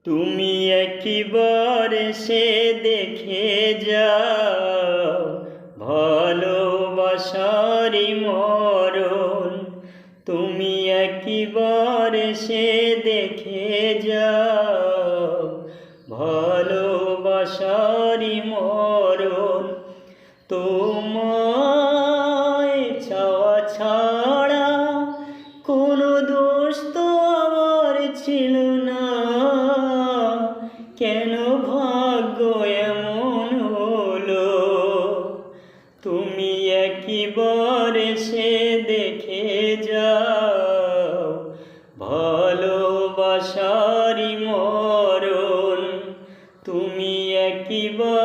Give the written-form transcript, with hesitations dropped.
তুমি একবার সে দেখে যাও ভালোবাসারি মরণ। তুমি একবার সে দেখে যাও ভালোবাসারি মরণ। তোমায় চাওয়া ছাড়া কোনো দোষ তো আমার ছিল না, কেন ভাগ্য এমন হলো। তুমি একবার সে দেখে যাও ভালোবাসারি মরণ। তুমি একবার